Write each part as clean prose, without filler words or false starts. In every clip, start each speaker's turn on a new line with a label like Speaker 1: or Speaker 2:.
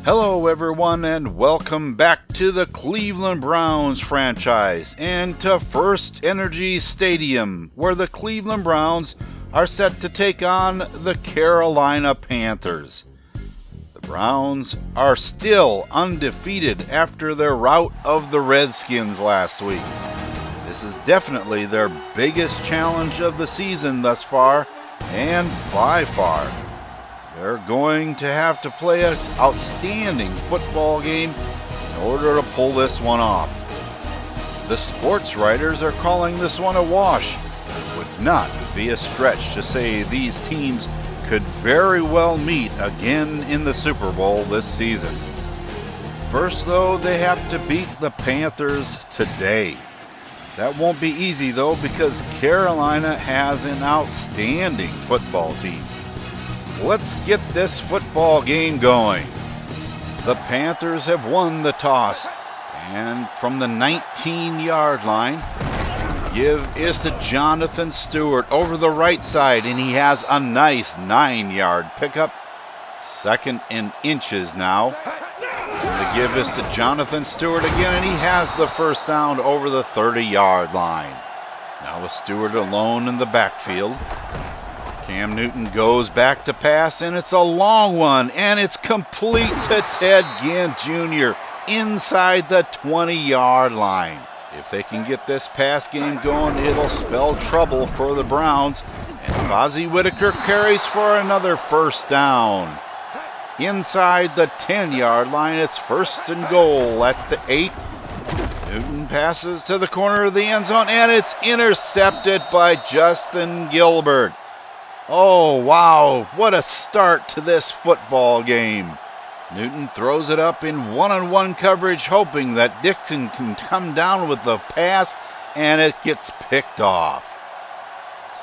Speaker 1: Hello everyone and welcome back to the Cleveland Browns franchise and to First Energy Stadium, where the Cleveland Browns are set to take on the Carolina Panthers. The Browns are still undefeated after their rout of the Redskins last week. This is definitely their biggest challenge of the season thus far, and by far. They're going to have to play an outstanding football game in order to pull this one off. The sports writers are calling this one a wash. It would not be a stretch to say these teams could very well meet again in the Super Bowl this season. First, though, they have to beat the Panthers today. That won't be easy, though, because Carolina has an outstanding football team. Let's get this football game going. The Panthers have won the toss, and from the 19-yard line, give is to Jonathan Stewart over the right side, and he has a nice 9-yard pickup. Second and inches now. The give is to Jonathan Stewart again, and he has the first down over the 30-yard line. Now with Stewart alone in the backfield. Cam Newton goes back to pass, and it's a long one, and it's complete to Ted Ginn Jr. inside the 20-yard line. If they can get this pass game going, it'll spell trouble for the Browns, and Fozzie Whitaker carries for another first down. Inside the 10-yard line, it's first and goal at the 8. Newton passes to the corner of the end zone, and it's intercepted by Justin Gilbert. Oh, wow, what a start to this football game. Newton throws it up in one-on-one coverage, hoping that Dixon can come down with the pass, and it gets picked off.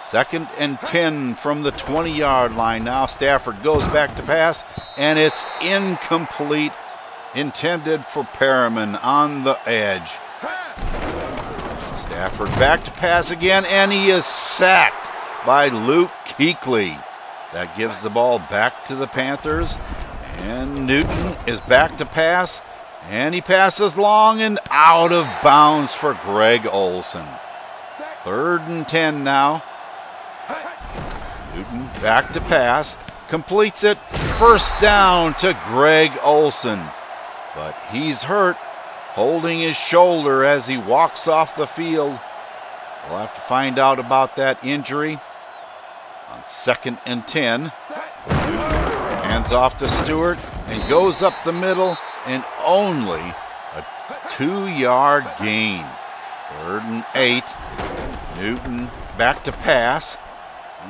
Speaker 1: Second and 10 from the 20-yard line. Now Stafford goes back to pass, and it's incomplete, intended for Perriman on the edge. Stafford back to pass again, and he is sacked by Luke Kuechly. That gives the ball back to the Panthers, and Newton is back to pass, and he passes long and out of bounds for Greg Olsen. Third and 10 now. Newton back to pass, completes it, first down to Greg Olsen, but he's hurt, holding his shoulder as he walks off the field. We'll have to find out about that injury. On second and 10, hands off to Stewart and goes up the middle, and only a 2-yard gain. Third and 8, Newton back to pass,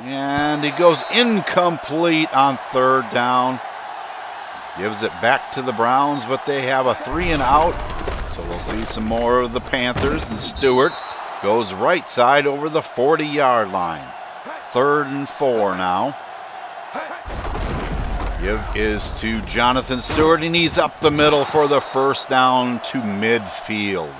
Speaker 1: and he goes incomplete on third down. Gives it back to the Browns, but they have a 3 and out, so we'll see some more of the Panthers, and Stewart goes right side over the 40-yard line. Third and 4 now. Give is to Jonathan Stewart, and he's up the middle for the first down to midfield.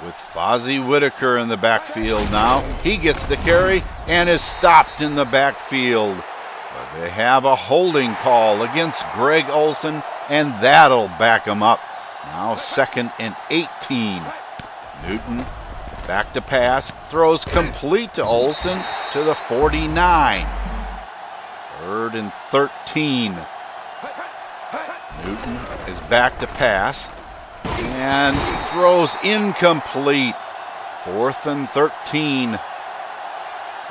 Speaker 1: With Fozzie Whitaker in the backfield now. He gets the carry and is stopped in the backfield. But they have a holding call against Greg Olsen, and that'll back him up. Now second and 18. Newton back to pass, throws complete to Olsen to the 49. Third and 13. Newton is back to pass and throws incomplete. Fourth and 13.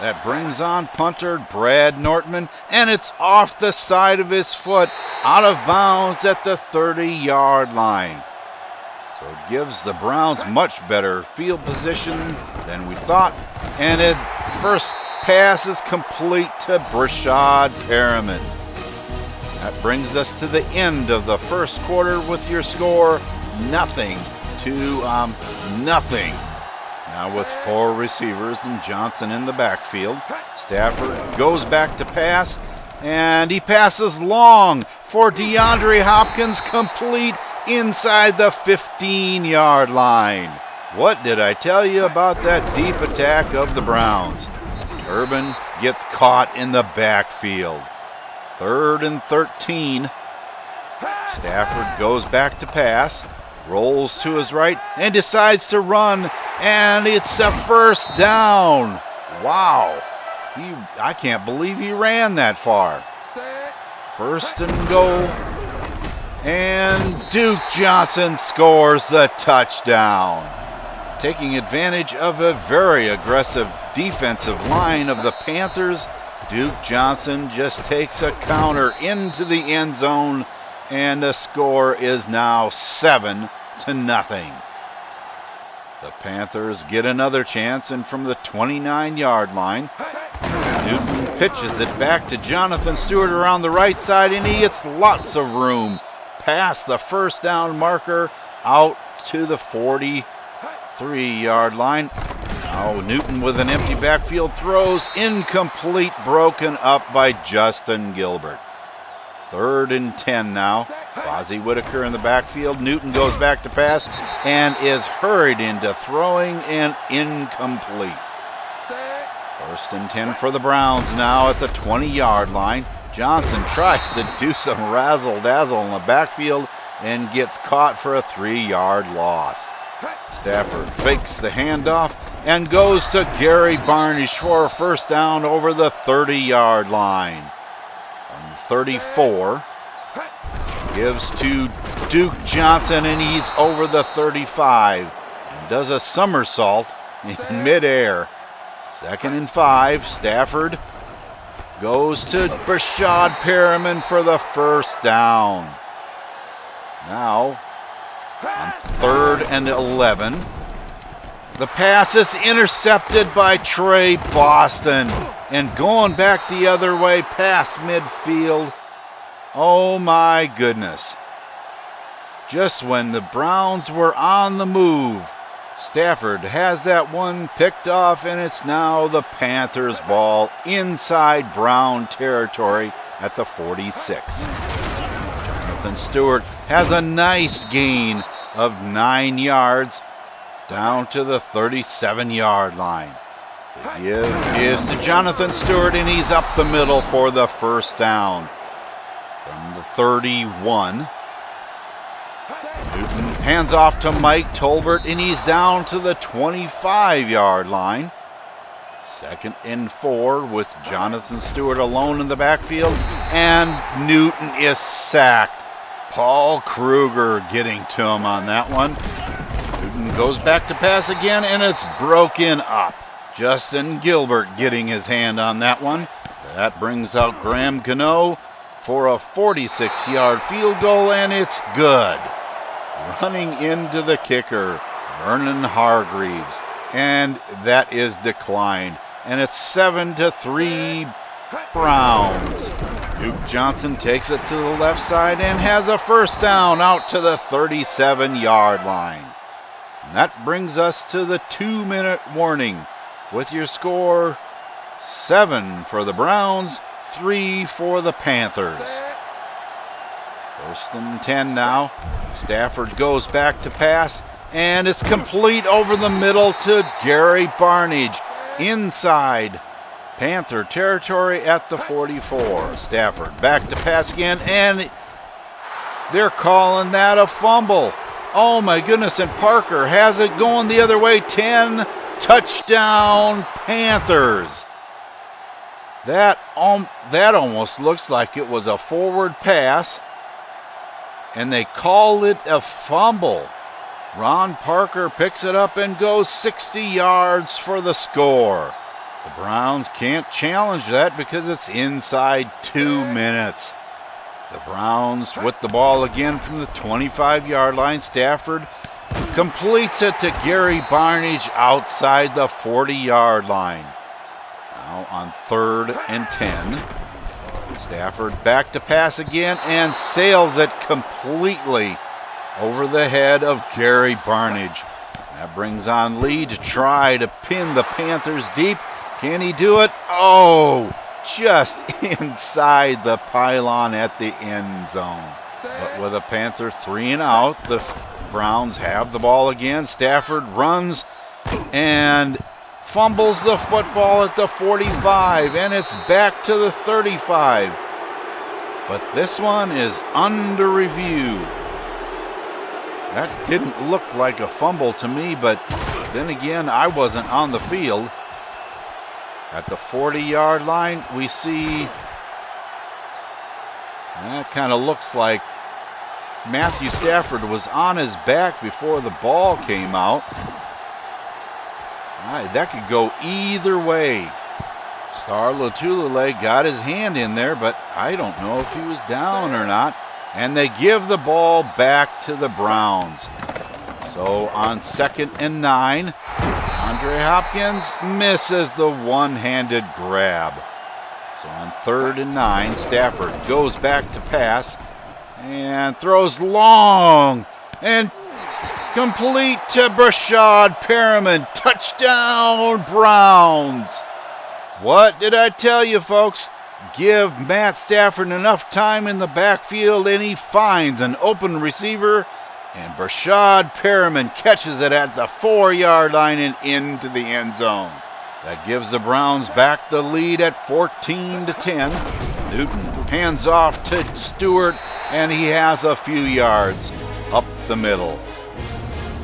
Speaker 1: That brings on punter Brad Nortman, and it's off the side of his foot, out of bounds at the 30-yard line. So it gives the Browns much better field position than we thought. And it first pass is complete to Brashad Perriman. That brings us to the end of the first quarter with your score 0-0. Now with 4 receivers and Johnson in the backfield. Stafford goes back to pass, and he passes long for DeAndre Hopkins, complete inside the 15-yard line. What did I tell you about that deep attack of the Browns? Urban gets caught in the backfield. Third and 13. Stafford goes back to pass, rolls to his right, and decides to run, and it's a first down. Wow. I can't believe he ran that far. First and goal. And Duke Johnson scores the touchdown. Taking advantage of a very aggressive defensive line of the Panthers, Duke Johnson just takes a counter into the end zone, and the score is now 7-0. The Panthers get another chance, and from the 29-yard line, Newton pitches it back to Jonathan Stewart around the right side, and he gets lots of room past the first down marker out to the 43-yard line. Now Newton with an empty backfield throws, incomplete, broken up by Justin Gilbert. 3rd and 10 now. Fozzie Whitaker in the backfield. Newton goes back to pass and is hurried into throwing and incomplete. 1st and 10 for the Browns now at the 20-yard line. Johnson tries to do some razzle-dazzle in the backfield and gets caught for a 3-yard loss. Stafford fakes the handoff and goes to Gary Barnidge for a first down over the 30-yard line. From 34, gives to Duke Johnson, and he's over the 35 and does a somersault in midair. 2nd and 5, Stafford goes to Brashad Perriman for the first down. Now, on 3rd and 11, the pass is intercepted by Trey Boston, and going back the other way past midfield. Oh my goodness. Just when the Browns were on the move, Stafford has that one picked off, and it's now the Panthers' ball inside Brown territory at the 46. Jonathan Stewart has a nice gain of 9 yards down to the 37-yard line. The give is to Jonathan Stewart, and he's up the middle for the first down. From the 31, Newton hands off to Mike Tolbert, and he's down to the 25-yard line. 2nd and 4 with Jonathan Stewart alone in the backfield, and Newton is sacked. Paul Kruger getting to him on that one. Newton goes back to pass again, and it's broken up. Justin Gilbert getting his hand on that one. That brings out Graham Gano for a 46-yard field goal, and it's good. Running into the kicker, Vernon Hargreaves, and that is declined. And it's 7-3 Browns. Duke Johnson takes it to the left side and has a first down out to the 37-yard line. And that brings us to the 2-minute warning with your score 7 for the Browns, 3 for the Panthers. 1st and 10 now. Stafford goes back to pass, and it's complete over the middle to Gary Barnidge inside Panther territory at the 44. Stafford back to pass again, and they're calling that a fumble. Oh my goodness, and Parker has it going the other way. 10, touchdown Panthers. That almost looks like it was a forward pass, and they call it a fumble. Ron Parker picks it up and goes 60 yards for the score. The Browns can't challenge that because it's inside 2 minutes. The Browns with the ball again from the 25-yard line. Stafford completes it to Gary Barnidge outside the 40-yard line. Now on 3rd and 10. Stafford back to pass again and sails it completely over the head of Gary Barnidge. That brings on Lee to try to pin the Panthers deep. Can he do it? Oh, just inside the pylon at the end zone. But with a Panther 3 and out, the Browns have the ball again. Stafford runs and fumbles the football at the 45, and it's back to the 35. But this one is under review. That didn't look like a fumble to me, but then again, I wasn't on the field. At the 40-yard line, we see that kind of looks like Matthew Stafford was on his back before the ball came out. That could go either way. Star Lotulelei got his hand in there, but I don't know if he was down or not. And they give the ball back to the Browns. So on 2nd and 9, Andre Hopkins misses the one-handed grab. So on 3rd and 9, Stafford goes back to pass and throws long and complete to Brashad Perriman. Touchdown, Browns. What did I tell you, folks? Give Matt Stafford enough time in the backfield and he finds an open receiver, and Brashad Perriman catches it at the 4-yard line and into the end zone. That gives the Browns back the lead at 14-10. Newton hands off to Stewart, and he has a few yards up the middle.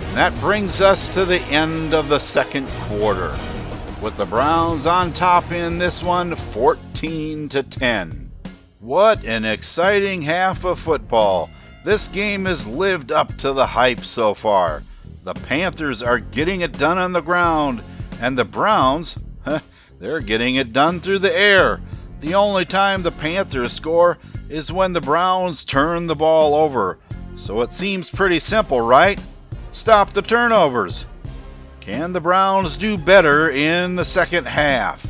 Speaker 1: And that brings us to the end of the second quarter, with the Browns on top in this one, 14-10. What an exciting half of football. This game has lived up to the hype so far. The Panthers are getting it done on the ground, and the Browns, they're getting it done through the air. The only time the Panthers score is when the Browns turn the ball over. So it seems pretty simple, right? Stop the turnovers. Can the Browns do better in the second half?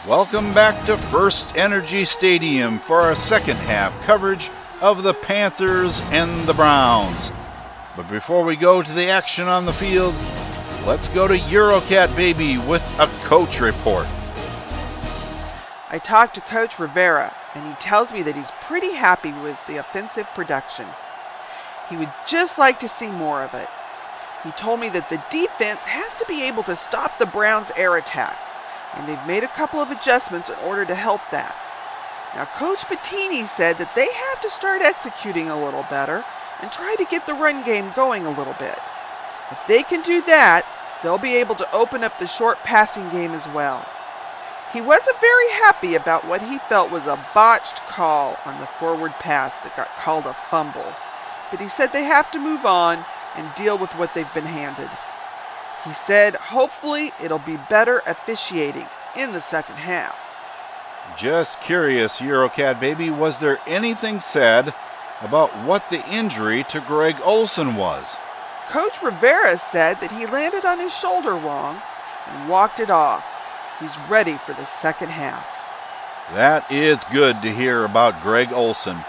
Speaker 1: Welcome back to First Energy Stadium for our second half coverage of the Panthers and the Browns. But before we go to the action on the field, let's go to Eurocat Baby with a coach report.
Speaker 2: I talked to Coach Rivera, and he tells me that he's pretty happy with the offensive production. He would just like to see more of it. He told me that the defense has to be able to stop the Browns' air attack, and they've made a couple of adjustments in order to help that. Now, Coach Bettini said that they have to start executing a little better and try to get the run game going a little bit. If they can do that, they'll be able to open up the short passing game as well. He wasn't very happy about what he felt was a botched call on the forward pass that got called a fumble. But he said they have to move on and deal with what they've been handed. He said hopefully it'll be better officiating in the second half.
Speaker 1: Just curious, Eurocat Baby, was there anything said about what the injury to Greg Olsen was?
Speaker 2: Coach Rivera said that he landed on his shoulder wrong and walked it off. He's ready for the second half.
Speaker 1: That is good to hear about Greg Olsen.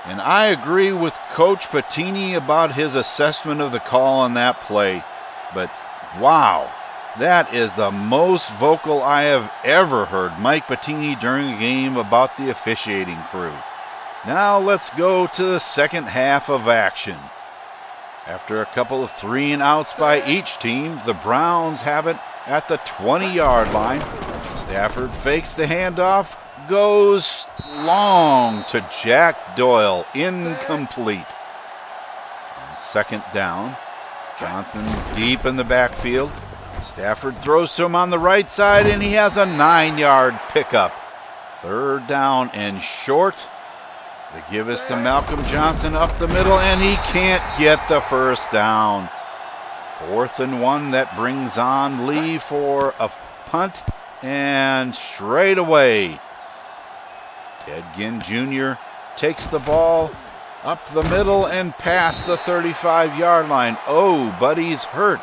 Speaker 1: And I agree with Coach Bettini about his assessment of the call on that play. But wow, that is the most vocal I have ever heard Mike Bettini during a game about the officiating crew. Now let's go to the second half of action. After a couple of 3-and-outs by each team, the Browns have it at the 20-yard line. Stafford fakes the handoff, goes long to Jack Doyle, incomplete. On 2nd down, Johnson deep in the backfield. Stafford throws to him on the right side, and he has a 9-yard pickup. 3rd down and short. They give us to Malcolm Johnson up the middle, and he can't get the first down. 4th and 1, that brings on Lee for a punt, and straight away, Ted Ginn Jr. takes the ball up the middle and past the 35-yard line. Oh, Buddy's hurt.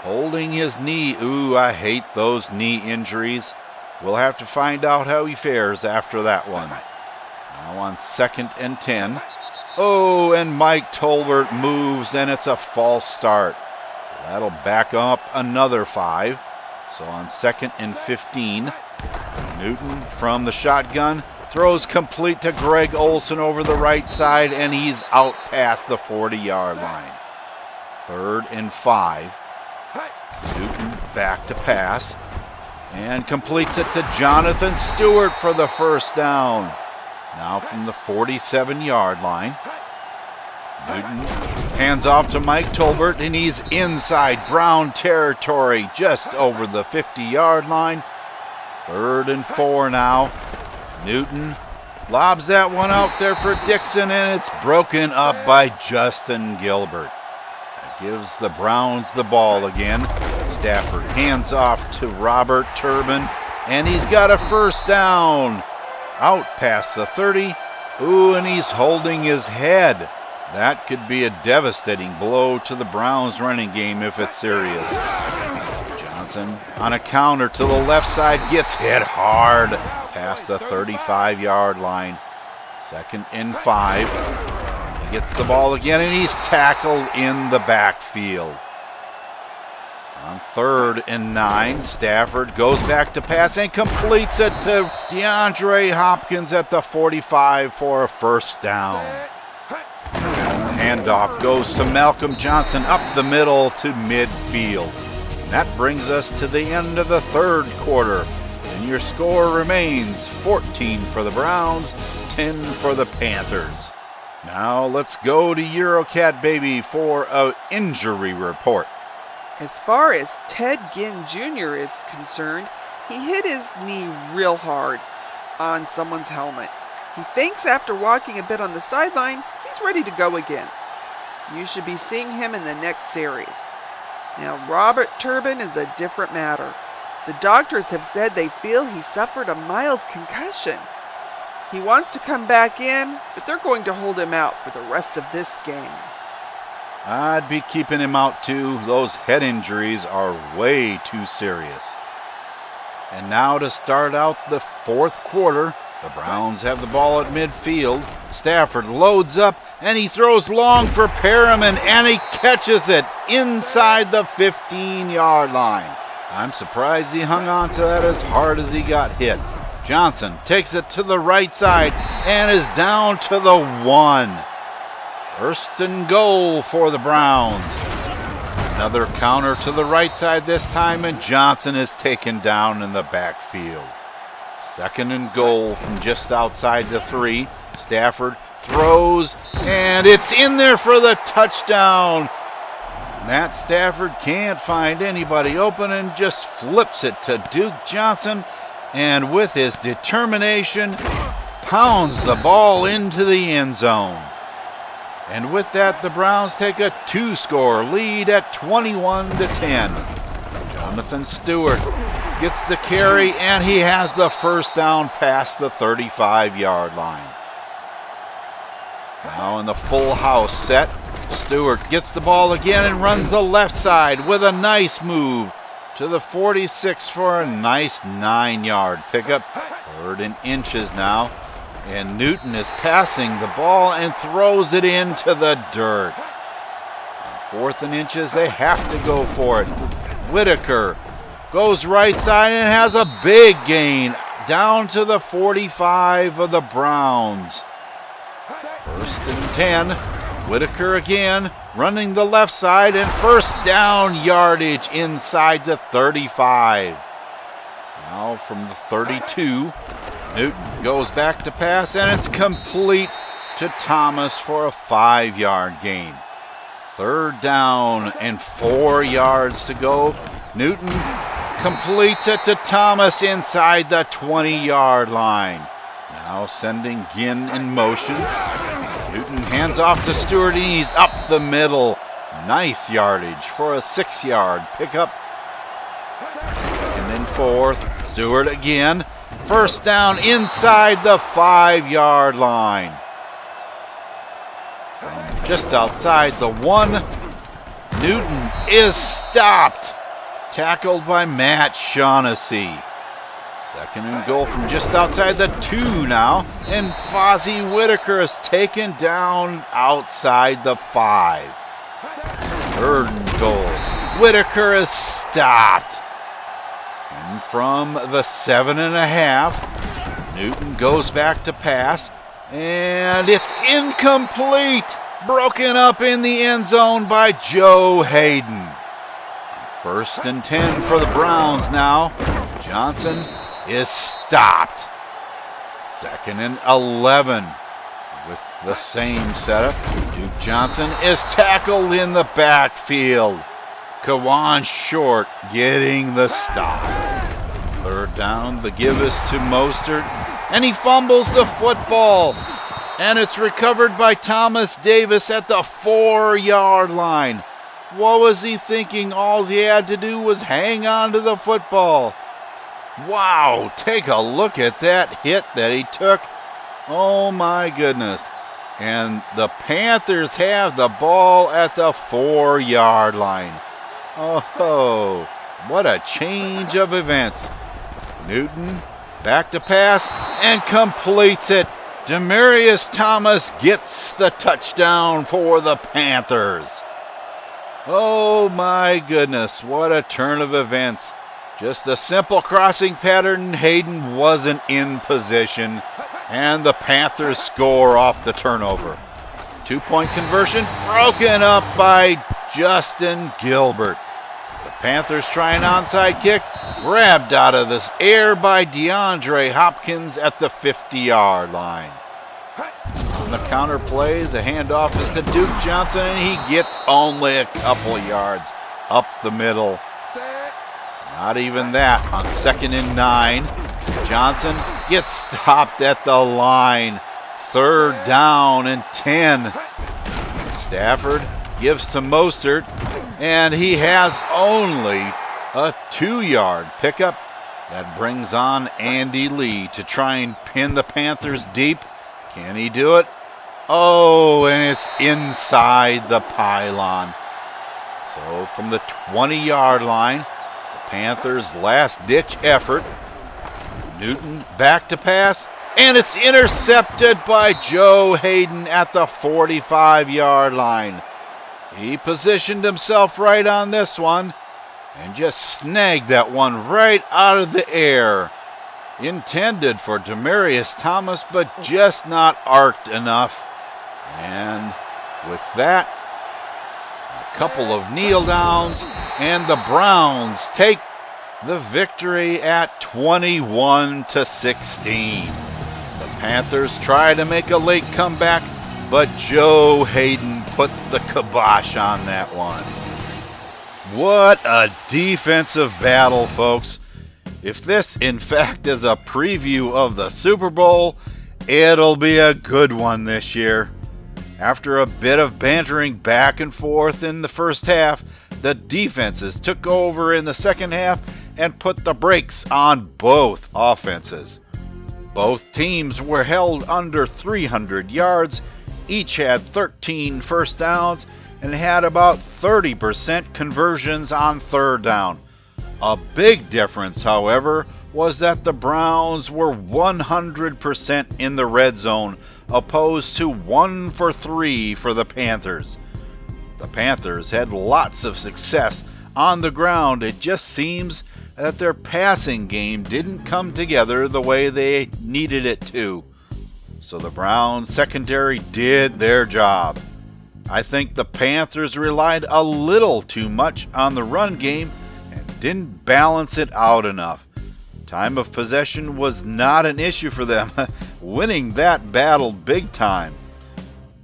Speaker 1: Holding his knee. Ooh, I hate those knee injuries. We'll have to find out how he fares after that one. Now on 2nd and 10. Oh, and Mike Tolbert moves, and it's a false start. That'll back up another 5. So on 2nd and 15, Newton from the shotgun throws complete to Greg Olsen over the right side, and he's out past the 40-yard line. 3rd and 5. Newton back to pass. and completes it to Jonathan Stewart for the first down. Now from the 47-yard line. Newton hands off to Mike Tolbert, and he's inside Brown territory, just over the 50-yard line. 3rd and 4 now. Newton lobs that one out there for Dixon, and it's broken up by Justin Gilbert. That gives the Browns the ball again. Stafford hands off to Robert Turbin, and he's got a first down. Out past the 30. Ooh, and he's holding his head. That could be a devastating blow to the Browns running game if it's serious. Johnson on a counter to the left side gets hit hard past the 35-yard line. 2nd and 5. He gets the ball again, and he's tackled in the backfield. On 3rd and 9, Stafford goes back to pass and completes it to DeAndre Hopkins at the 45 for a first down. Handoff goes to Malcolm Johnson up the middle to midfield. And that brings us to the end of the 3rd quarter. And your score remains 14 for the Browns, 10 for the Panthers. Now let's go to Eurocat Baby for an injury report.
Speaker 2: As far as Ted Ginn Jr. is concerned, he hit his knee real hard on someone's helmet. He thinks after walking a bit on the sideline, he's ready to go again. You should be seeing him in the next series. Now, Robert Turbin is a different matter. The doctors have said they feel he suffered a mild concussion. He wants to come back in, but they're going to hold him out for the rest of this game.
Speaker 1: I'd be keeping him out too. Those head injuries are way too serious. And now to start out the 4th quarter, the Browns have the ball at midfield. Stafford loads up, and he throws long for Perriman, and he catches it inside the 15-yard line. I'm surprised he hung on to that as hard as he got hit. Johnson takes it to the right side and is down to the 1. 1st and goal for the Browns. Another counter to the right side this time, and Johnson is taken down in the backfield. 2nd and goal from just outside the 3. Stafford throws, and it's in there for the touchdown. Matt Stafford can't find anybody open and just flips it to Duke Johnson, and with his determination, pounds the ball into the end zone. And with that, the Browns take a 2-score lead at 21-10. Jonathan Stewart gets the carry, and he has the first down past the 35-yard line. Now in the full house set, Stewart gets the ball again and runs the left side with a nice move to the 46 for a nice 9-yard pickup. 3rd and inches now. And Newton is passing the ball and throws it into the dirt. On 4th and inches, they have to go for it. Whitaker goes right side and has a big gain down to the 45 of the Browns. 1st and 10. Whitaker again running the left side, and first down yardage inside the 35. Now from the 32. Newton goes back to pass, and it's complete to Thomas for a 5-yard gain. 3rd down and 4 yards to go. Newton completes it to Thomas inside the 20-yard line. Now sending Ginn in motion. Newton hands off to Stewart, and he's up the middle. Nice yardage for a 6-yard pickup. 2nd and 4th. Stewart again. First down inside the 5-yard line. Just outside the 1. Newton is stopped. Tackled by Matt Shaughnessy. 2nd and goal from just outside the 2 now. And Fozzie Whitaker is taken down outside the 5. 3rd and goal. Whitaker is stopped. And from the 7.5, Newton goes back to pass, and it's incomplete. Broken up in the end zone by Joe Hayden. 1st and 10 for the Browns now. Johnson is stopped. 2nd and 11 with the same setup. Duke Johnson is tackled in the backfield. Kawan Short getting the stop. 3rd down, the give is to Mostert, and he fumbles the football. And it's recovered by Thomas Davis at the 4-yard line. What was he thinking? All he had to do was hang on to the football. Wow, take a look at that hit that he took. Oh my goodness. And the Panthers have the ball at the 4-yard line. Oh, what a change of events. Newton back to pass and completes it. Demaryius Thomas gets the touchdown for the Panthers. Oh my goodness, what a turn of events. Just a simple crossing pattern. Hayden wasn't in position, and the Panthers score off the turnover. 2-point conversion broken up by Justin Gilbert. The Panthers try an onside kick, grabbed out of this air by DeAndre Hopkins at the 50-yard line. On the counter play, the handoff is to Duke Johnson, and he gets only a couple yards up the middle. Not even that. On 2nd and 9, Johnson gets stopped at the line. 3rd down and 10. Stafford gives to Mostert, and he has only a 2-yard pickup. That brings on Andy Lee to try and pin the Panthers deep. Can he do it? Oh, and it's inside the pylon. So from the 20-yard line, the Panthers' last-ditch effort. Newton back to pass, and it's intercepted by Joe Hayden at the 45-yard line. He positioned himself right on this one and just snagged that one right out of the air. Intended for Demaryius Thomas, but just not arced enough. And with that, a couple of kneel downs, and the Browns take the victory at 21-16. The Panthers try to make a late comeback, but Joe Hayden put the kibosh on that one. What a defensive battle, folks. If this, in fact, is a preview of the Super Bowl, it'll be a good one this year. After a bit of bantering back and forth in the first half, the defenses took over in the second half and put the brakes on both offenses. Both teams were held under 300 yards, each had 13 first downs, and had about 30% conversions on 3rd down. A big difference, however, was that the Browns were 100% in the red zone, opposed to 1 for 3 for the Panthers. The Panthers had lots of success on the ground. It just seems that their passing game didn't come together the way they needed it to. So the Browns secondary did their job. I think the Panthers relied a little too much on the run game and didn't balance it out enough. Time of possession was not an issue for them, winning that battle big time.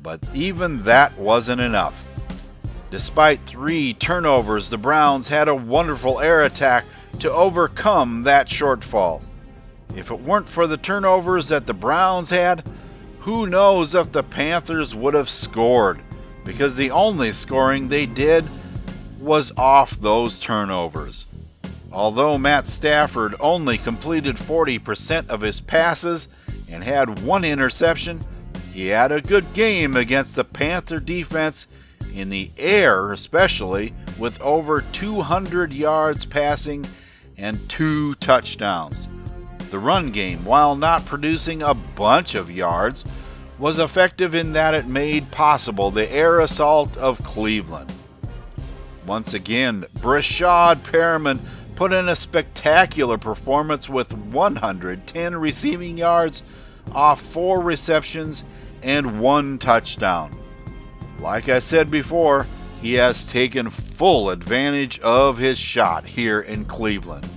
Speaker 1: But even that wasn't enough. Despite 3 turnovers, the Browns had a wonderful air attack to overcome that shortfall. If it weren't for the turnovers that the Browns had, who knows if the Panthers would have scored, because the only scoring they did was off those turnovers. Although Matt Stafford only completed 40% of his passes and had 1 interception, he had a good game against the Panther defense in the air, especially with over 200 yards passing and 2 touchdowns. The run game, while not producing a bunch of yards, was effective in that it made possible the air assault of Cleveland. Once again, Brashad Perriman put in a spectacular performance with 110 receiving yards off 4 receptions and 1 touchdown. Like I said before, he has taken full advantage of his shot here in Cleveland.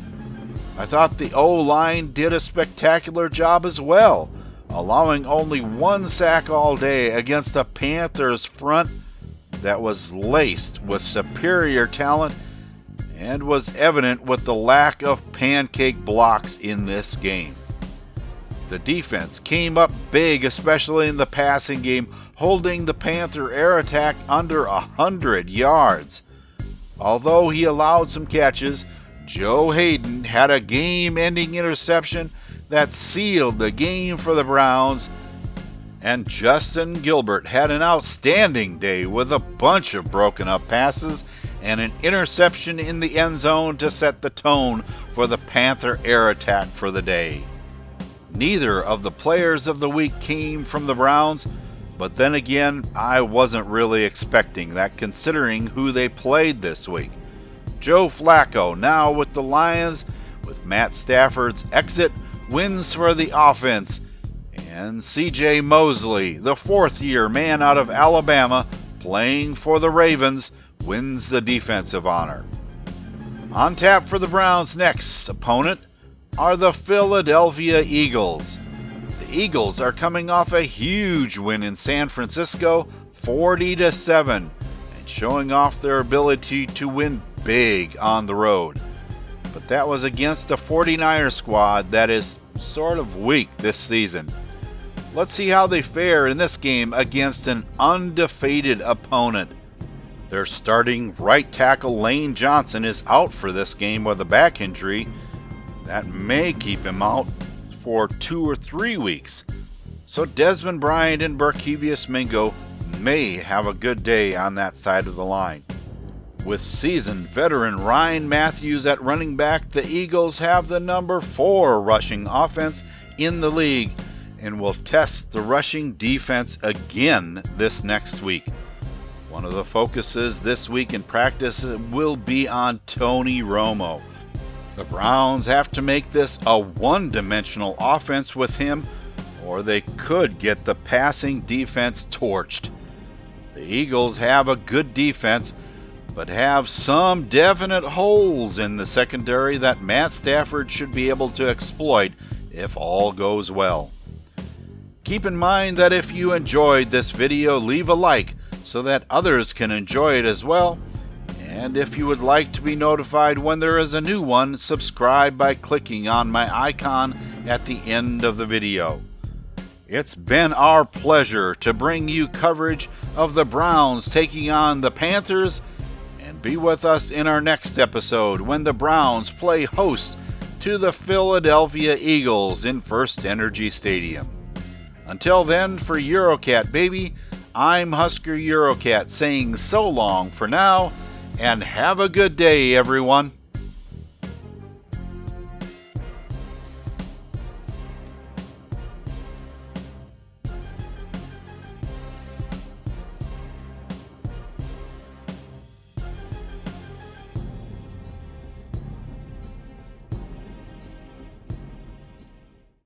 Speaker 1: I thought the O-line did a spectacular job as well, allowing only 1 sack all day against the Panthers front that was laced with superior talent and was evident with the lack of pancake blocks in this game. The defense came up big, especially in the passing game, holding the Panther air attack under 100 yards. Although he allowed some catches, Joe Hayden had a game-ending interception that sealed the game for the Browns, and Justin Gilbert had an outstanding day with a bunch of broken-up passes and an interception in the end zone to set the tone for the Panther air attack for the day. Neither of the players of the week came from the Browns, but then again, I wasn't really expecting that considering who they played this week. Joe Flacco, now with the Lions, with Matt Stafford's exit, wins for the offense, and C.J. Mosley, the fourth-year man out of Alabama, playing for the Ravens, wins the defensive honor. On tap for the Browns' next opponent are the Philadelphia Eagles. The Eagles are coming off a huge win in San Francisco, 40-7, and showing off their ability to win big on the road. But that was against a 49ers squad that is sort of weak this season. Let's see how they fare in this game against an undefeated opponent. Their starting right tackle Lane Johnson is out for this game with a back injury that may keep him out for 2 or 3 weeks. So Desmond Bryant and Barkevious Mingo may have a good day on that side of the line. With seasoned veteran Ryan Matthews at running back, the Eagles have the number 4 rushing offense in the league and will test the rushing defense again this next week. One of the focuses this week in practice will be on Tony Romo. The Browns have to make this a one-dimensional offense with him, or they could get the passing defense torched. The Eagles have a good defense, but have some definite holes in the secondary that Matt Stafford should be able to exploit if all goes well. Keep in mind that if you enjoyed this video, leave a like so that others can enjoy it as well. And if you would like to be notified when there is a new one, subscribe by clicking on my icon at the end of the video. It's been our pleasure to bring you coverage of the Browns taking on the Panthers, and be with us in our next episode when the Browns play host to the Philadelphia Eagles in First Energy Stadium. Until then, for Eurocat Baby, I'm Husker Eurocat saying so long for now, and have a good day, everyone.